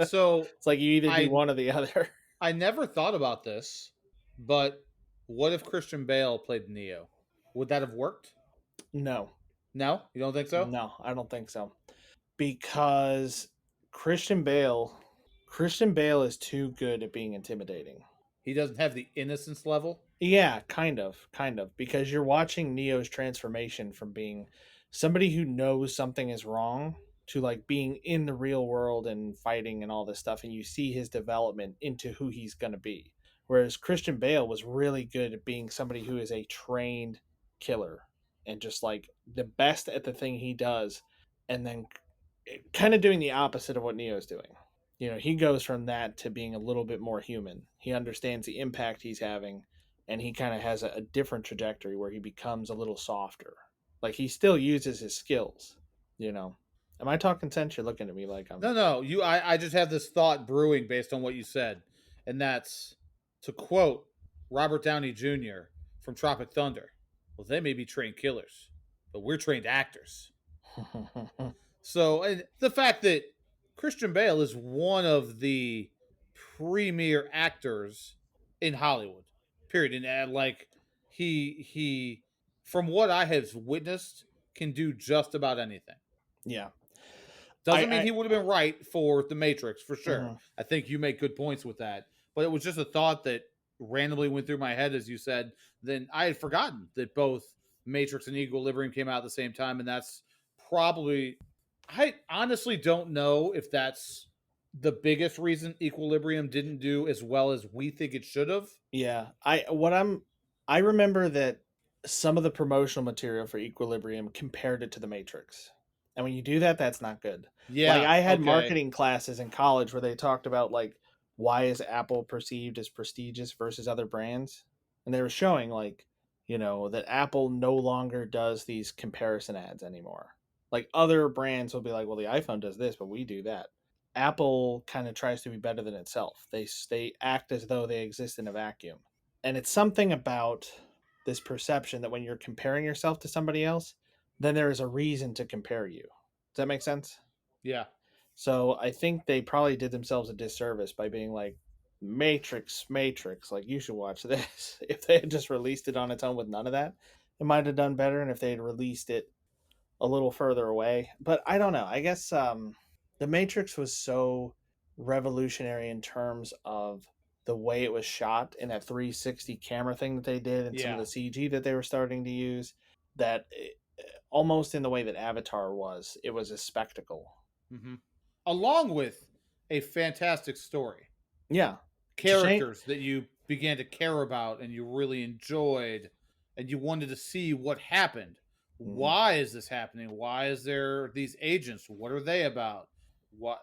So It's like you either do I one or the other. I never thought about this, but what if Christian Bale played Neo? Would that have worked? No, No, you don't think so? no, I don't think so. Because Christian Bale, Christian Bale is too good at being intimidating. He doesn't have the innocence level. Yeah, kind of, because you're watching Neo's transformation from being somebody who knows something is wrong to like being in the real world and fighting and all this stuff, and you see his development into who he's going to be. Whereas Christian Bale was really good at being somebody who is a trained killer and just like the best at the thing he does, and then kind of doing the opposite of what Neo's doing. He goes from that to being a little bit more human. He understands the impact he's having, and he kind of has a different trajectory where he becomes a little softer. Like he still uses his skills. you know Am I talking sense? You're looking at me like I'm. No, no. I just have this thought brewing based on what you said, and that's to quote Robert Downey Jr. from Tropic Thunder. Well, they may be trained killers, but we're trained actors. So, and the fact that Christian Bale is one of the premier actors in Hollywood, period, and like he, from what I have witnessed, can do just about anything. Yeah. Doesn't mean I he would have been right for The Matrix, for sure. Mhm. I think you make good points with that. But it was just a thought that randomly went through my head as you said. Then I had forgotten that both Matrix and Equilibrium came out at the same time, and that's probably. I honestly don't know if that's the biggest reason Equilibrium didn't do as well as we think it should have. Yeah. I remember that some of the promotional material for Equilibrium compared it to the Matrix. And when you do that, that's not good. Like, Yeah. I had Okay. marketing classes in college where they talked about, like, why is Apple perceived as prestigious versus other brands? And they were showing, like, that Apple no longer does these comparison ads anymore. Like, other brands will be like, well, the iPhone does this, but we do that. Apple kind of tries to be better than itself. They act as though they exist in a vacuum. And it's something about this perception that when you're comparing yourself to somebody else, then there is a reason to compare you. Does that make sense? Yeah. So I think they probably did themselves a disservice by being like, Matrix, Matrix, like you should watch this. If they had just released it on its own with none of that, it might have done better. And if they had released it a little further away, but I don't know. I guess the Matrix was so revolutionary in terms of the way it was shot in that 360 camera thing that they did, and some of Yeah. the CG that they were starting to use. That almost in the way that Avatar was, it was a spectacle. Hmm. Along with a fantastic story, Yeah, it's a shame. characters that you began to care about and you really enjoyed, and you wanted to see what happened. Mhm. Why is this happening? Why is there these agents? What are they about? What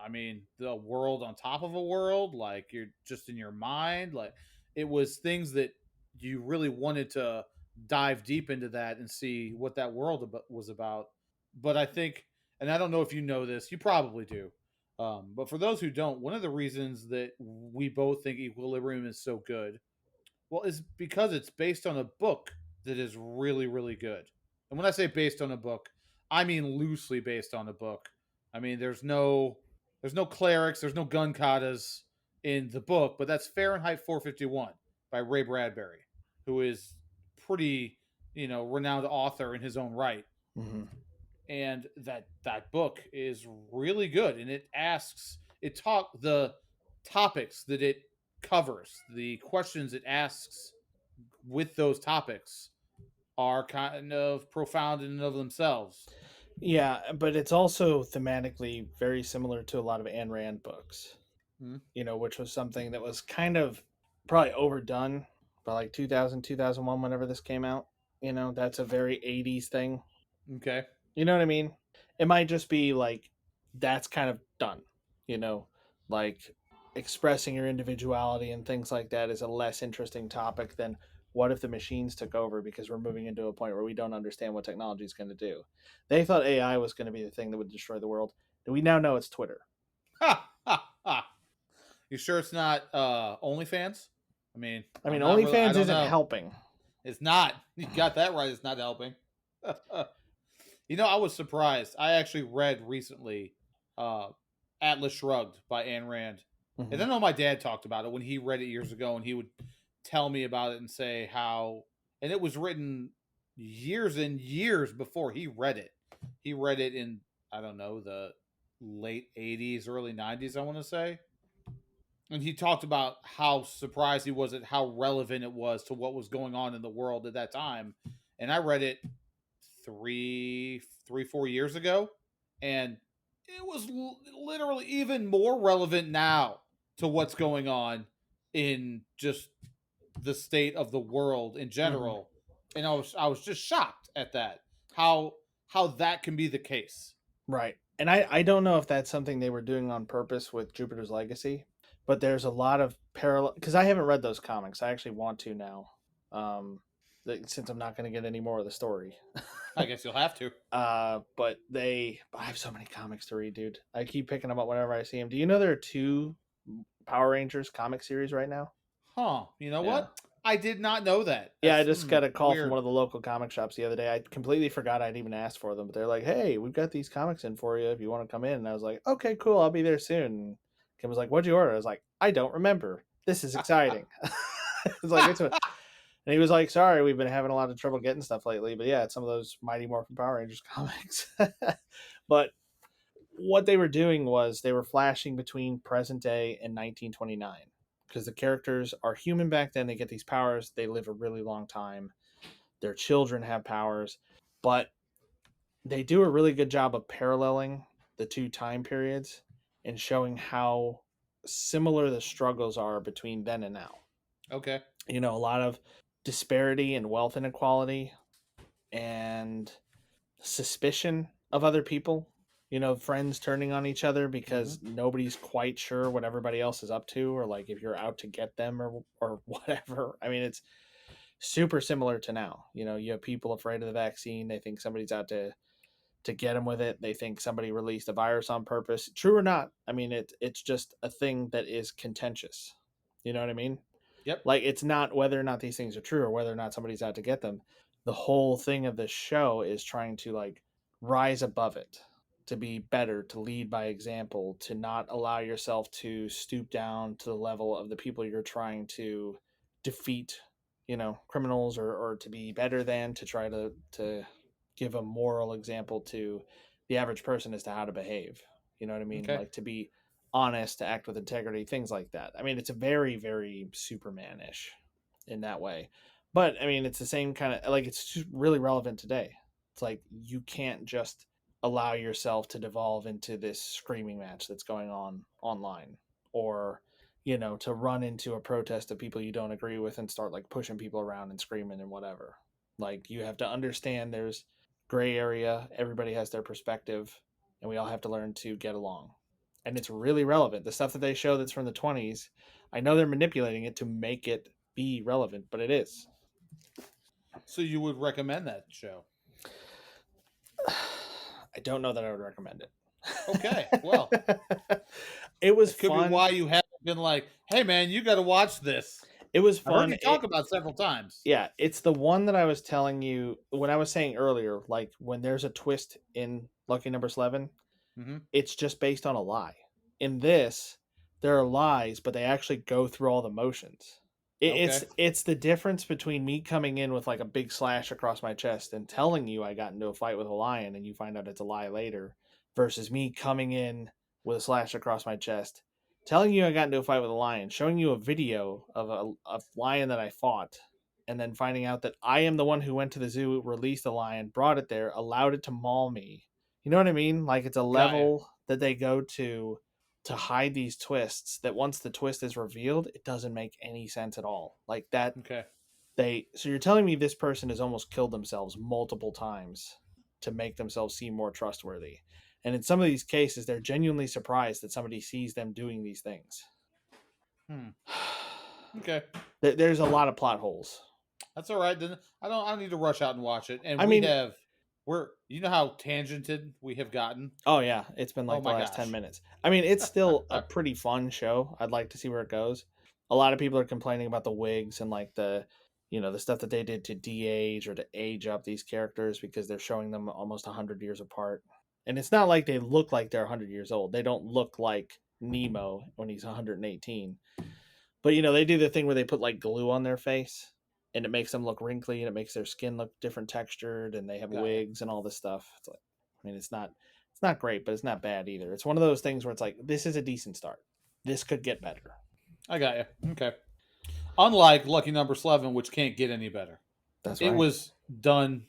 I mean, the world on top of a world, like you're just in your mind, like it was things that you really wanted to dive deep into that and see what that world was about. But I think, and I don't know if you know this, you probably do, but for those who don't, one of the reasons that we both think Equilibrium is so good, well, is because it's based on a book that is really, really good. And when I say based on a book, I mean loosely based on a book. I mean, there's no clerics, there's no gun katas in the book, but that's Fahrenheit 451 by Ray Bradbury, who is pretty, renowned author in his own right. Mhm. And that book is really good, and it talk the topics that it covers, the questions it asks with those topics are kind of profound in and of themselves. Yeah, but it's also thematically very similar to a lot of Ayn Rand books. Hmm. Which was something that was kind of probably overdone by like 2000, 2001, whenever this came out. That's a very 80s thing. Okay. You know what I mean? It might just be like that's kind of done, like expressing your individuality and things like that is a less interesting topic than what if the machines took over because we're moving into a point where we don't understand what technology is going to do. They thought AI was going to be the thing that would destroy the world. We now know it's Twitter. Ha ha ha. You sure it's not OnlyFans? I mean, I mean, I'm not really. I OnlyFans don't isn't know. helping. It's not. You got that right. It's not helping. I was surprised. I actually read recently uh, Atlas Shrugged by Ayn Rand. And Hmm. I know my dad talked about it when he read it years ago, and he would tell me about it and say how, and it was written years and years before he read it. He read it in, I don't know, the late 80s, early 90s, I want to say. And he talked about how surprised he was at how relevant it was to what was going on in the world at that time. And I read it 4 years ago, and it was literally even more relevant now to what's going on in just the state of the world in Hmm. general. And I was just shocked at that, how that can be the case. Right. And I don't know if that's something they were doing on purpose with Jupiter's Legacy, but there's a lot of parallel because I haven't read those comics. I actually want to now, um, since I'm not going to get any more of the story. I guess you'll have to. But I have so many comics to read, dude. I keep picking them up whenever I see them. Do you know there are two Power Rangers comic series right now? Huh. You know Yeah. what? I did not know that. Yeah, I That's just got a call from one weird. of the local comic shops the other day. I completely forgot I'd even asked for them, but they're like, "Hey, we've got these comics in for you if you want to come in." And I was like, "Okay, cool, I'll be there soon." And Kim was like, "What'd you order?" I was like, "I don't remember. This is exciting." It's like and he was like, "Sorry, we've been having a lot of trouble getting stuff lately, but yeah, it's some of those Mighty Morphin Power Rangers comics." But what they were doing was they were flashing between present day and 1929 because the characters are human back then. They get these powers. They live a really long time. Their children have powers, but they do a really good job of paralleling the two time periods and showing how similar the struggles are between then and now. Okay. A lot of disparity and wealth inequality and suspicion. of other people, friends turning on each other Hmm. because nobody's quite sure what everybody else is up to, or like if you're out to get them or whatever. I mean, it's super similar to now. You have people afraid of the vaccine. They think somebody's out to get them with it. They think somebody released a virus on purpose. True or not, I mean, it's just a thing that is contentious. You know what I mean? Yep. Like, it's not whether or not these things are true or whether or not somebody's out to get them. The whole thing of this show is trying to like rise above it, to be better, to lead by example, to not allow yourself to stoop down to the level of the people you're trying to defeat, criminals, or to be better than, to try to give a moral example to the average person as to how to behave. You know what I mean? Okay. Like, to be honest, to act with integrity, things like that. I mean, it's a very, very Superman-ish in that way. But I mean, it's the same kind of like, it's just really relevant today. It's like you can't just allow yourself to devolve into this screaming match that's going on online, or to run into a protest of people you don't agree with and start like pushing people around and screaming and whatever. Like, you have to understand there's gray area, everybody has their perspective, and we all have to learn to get along. And it's really relevant. The stuff that they show that's from the 20s, I know they're manipulating it to make it be relevant, but it is. So you would recommend that show? I don't know that I would recommend Okay. Well, it. It was that could be fun. why you haven't been like, "Hey, man, you got to watch this." It was I've heard fun. you talk about it several times. Yeah, it's the one that I was telling you when I was saying earlier, like when there's a twist in Lucky Number Slevin, Hmm. it's just based on a lie. In this, there are lies, but they actually go through all the motions. It's Okay. it's the difference between me coming in with like a big slash across my chest and telling you I got into a fight with a lion and you find out it's a lie later, versus me coming in with a slash across my chest, telling you I got into a fight with a lion, showing you a video of a lion that I fought, and then finding out that I am the one who went to the zoo, released the lion, brought it there, allowed it to maul me. You know what I mean? Like, it's a Got you. level that they go to hide these twists that once the twist is revealed, it doesn't make any sense at all. Like that, Okay. so you're telling me this person has almost killed themselves multiple times to make themselves seem more trustworthy. And in some of these cases, they're genuinely surprised that somebody sees them doing these things. Hmm. Okay. There's a lot of plot holes. That's all right. Then I don't need to rush out and watch it. And I mean, we're you know how tangented we have gotten. oh yeah, it's been Oh like the my last 10 gosh. minutes. I mean, it's still a pretty fun show. I'd like to see where it goes. A lot of people are complaining about the wigs and like the stuff that they did to de-age or to age up these characters because they're showing them almost 100 years apart. And it's not like they look like they're 100 years old. They don't look like Nemo when he's 118. But they do the thing where they put like glue on their face and it makes them look wrinkly and it makes their skin look different textured, and they have Got you. wigs and all this stuff. It's like, I mean, it's not great, but it's not bad either. It's one of those things where it's like, this is a decent start. This could get better. I got you. Okay. Unlike Lucky Number Slevin, which can't get any better. That's It right. was done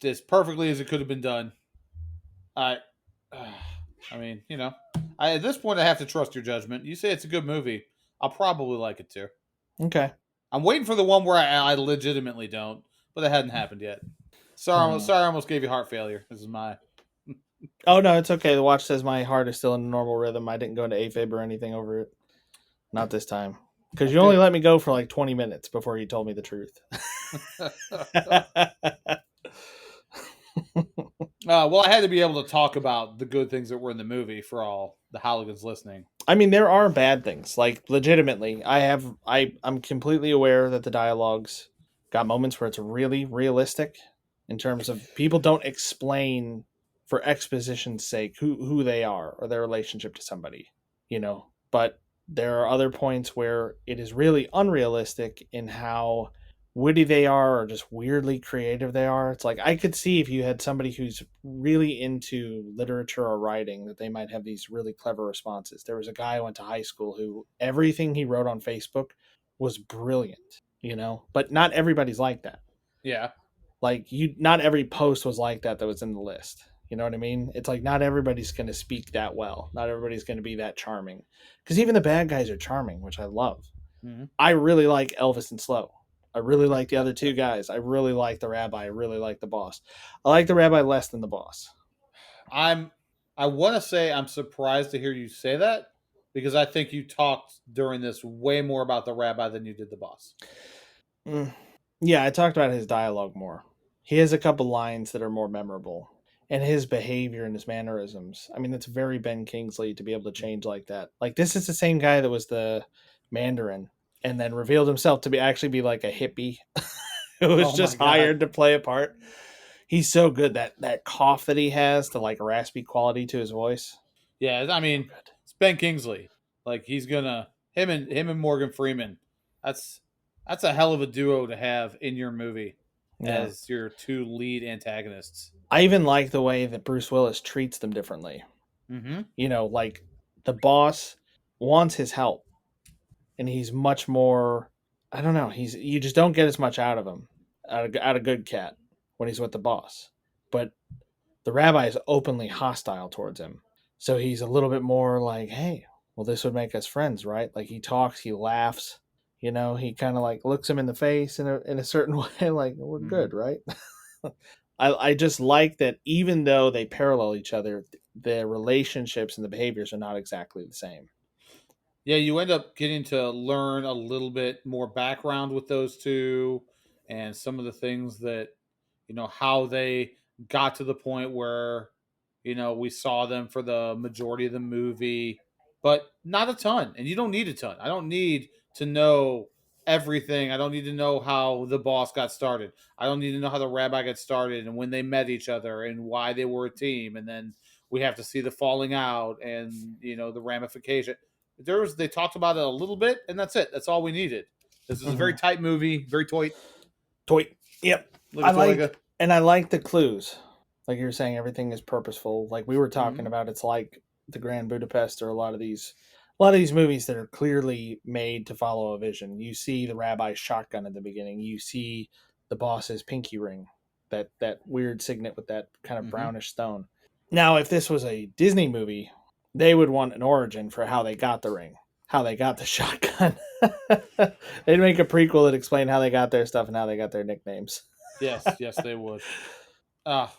as perfectly as it could have been done. I, I mean, at this point, I have to trust your judgment. You say it's a good movie. I'll probably like it too. Okay. I'm waiting for the one where I legitimately don't, but that hadn't happened yet. Hmm. Sorry, I almost gave you heart failure. This is my. Oh no, it's okay. The watch says my heart is still in a normal rhythm. I didn't go into AFib or anything over it. Not this time. Because That's you only good. let me go for like 20 minutes before you told me the truth. Well, I had to be able to talk about the good things that were in the movie for all the Halligans listening. I mean, there are bad things. Like, legitimately, I'm completely aware that the dialogue's got moments where it's really realistic in terms of people don't explain for exposition's sake who they are or their relationship to somebody, But there are other points where it is really unrealistic in how witty they are or just weirdly creative they are. It's like, I could see if you had somebody who's really into literature or writing, that they might have these really clever responses. There was a guy I went to high school who everything he wrote on Facebook was brilliant, but not everybody's like that. Yeah. Like, not every post was like that was in the list. You know what I mean? It's like, not everybody's going to speak that well. Not everybody's going to be that charming. Because even the bad guys are charming, which I love. Hmm. I really like Elvis and Slow. I really like the other two guys. I really like the rabbi. I really like the boss. I like the rabbi less than the boss. I'm I want to say I'm surprised to hear you say that because I think you talked during this way more about the rabbi than you did the boss. Mm. Yeah, I talked about his dialogue more. He has a couple lines that are more memorable, and his behavior and his mannerisms. I mean, it's very Ben Kingsley to be able to change like that. Like this is the same guy that was the Mandarin, and then revealed himself to be actually be like a hippie who was Oh my just god. hired to play a part. He's so good that cough that he has, the like raspy quality to his voice. Yeah, I So mean, good. it's Ben Kingsley. Like he's gonna him and Morgan Freeman. That's that's a hell of a duo to have in your movie Yeah. as your two lead antagonists. I even like the way that Bruce Willis treats them differently. Mm-hmm. Like the boss wants his help, and he's much more. I don't know. He's you just don't get as much out of him, out of Good Cat when he's with the boss. But the rabbi is openly hostile towards him, so he's a little bit more like, "Hey, well, this would make us friends, right?" Like he talks, he laughs. He kind of like looks him in the face in a certain way, like we're Mm-hmm. good, right? I just like that even though they parallel each other, the relationships and the behaviors are not exactly the same. Yeah, you end up getting to learn a little bit more background with those two and some of the things that, how they got to the point where, we saw them for the majority of the movie, but not a ton. And you don't need a ton. I don't need to know everything. I don't need to know how the boss got started. I don't need to know how the rabbi got started and when they met each other and why they were a team. And then we have to see the falling out and, the ramification. They talked about it a little bit, and that's it. That's all we needed. This is a very Mm-hmm. tight movie, very toy. Toy. Yep. Look I at like Toyga. and I like the clues. Like you were saying, everything is purposeful. Like we were talking Mm-hmm. about, it's like the Grand Budapest or a lot of these movies that are clearly made to follow a vision. You see the rabbi's shotgun at the beginning. You see the boss's pinky ring, that weird signet with that kind of Mm-hmm. brownish stone. Now, if this was a Disney movie, they would want an origin for how they got the ring, how they got the shotgun. They'd make a prequel that explained how they got their stuff and how they got their nicknames. Yes, yes, they would. Ah,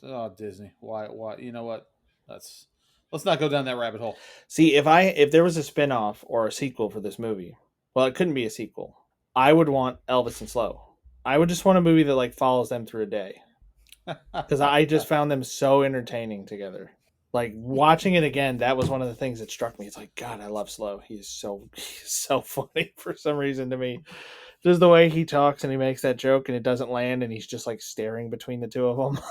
oh, Disney. Why? Why? You know what? Let's let's not go down that rabbit hole. See, if there was a spin-off or a sequel for this movie, well, it couldn't be a sequel. I would want Elvis and Slow. I would just want a movie that like follows them through a day because I just found them so entertaining together. Like watching it again, that was one of the things that struck me. It's like, God, I love Slow. He's so funny for some reason to me. Just the way he talks and he makes that joke and it doesn't land and he's just like staring between the two of them.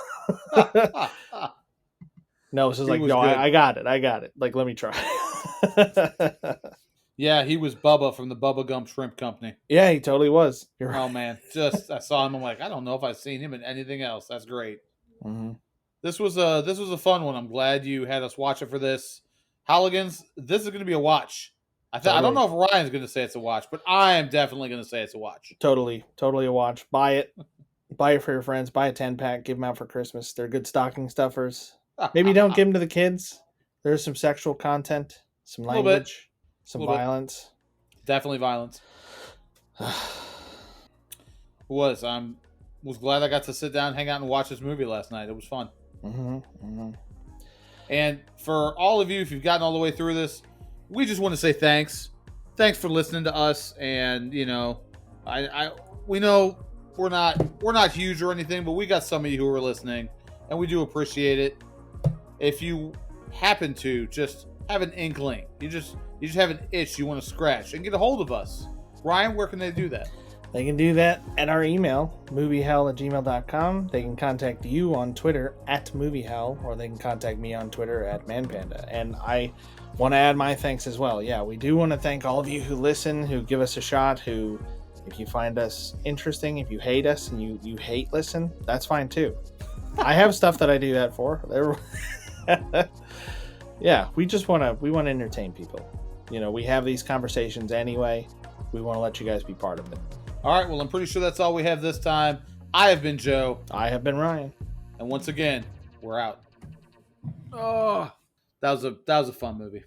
No, it's just He like, was no, good. I got it. I got it. Like, let me try. Yeah, he was Bubba from the Bubba Gump Shrimp Company. Yeah, he totally was. You're Oh right. man, just I saw him. I'm like, I don't know if I've seen him in anything else. That's great. Mm-hmm. This was a fun one. I'm glad you had us watch it for this. Halligan's, this is going to be a watch. I don't Totally. know if Ryan's going to say it's a watch, but I am definitely going to say it's a watch. Totally a watch. Buy it. Buy it for your friends. Buy a 10-pack. Give them out for Christmas. They're good stocking stuffers. Maybe don't A give them to the kids. There's some sexual content, some little bit, language, a some little bit, violence. definitely violence. Was glad I got to sit down, hang out, and watch this movie last night. It was fun. Mm-hmm, mm-hmm. And for all of you, if you've gotten all the way through this, we just want to say thanks. Thanks for listening to us. And I we know we're not huge or anything, but we got some of you who are listening, and we do appreciate it. If you happen to just have an inkling, you just have an itch you want to scratch, and get a hold of us. Ryan, where can they do that? They can do that at our email, moviehell@gmail.com. They can contact you on Twitter @moviehell, or they can contact me on Twitter @manpanda. And I want to add my thanks as well. Yeah, we do want to thank all of you who listen, who give us a shot, who, if you find us interesting, if you hate us and you hate listen, that's fine too. I have stuff that I do that for. Yeah, we want to entertain people. We have these conversations anyway. We want to let you guys be part of it. All right, well, I'm pretty sure that's all we have this time. I have been Joe. I have been Ryan. And once again, we're out. Oh, that was a fun movie.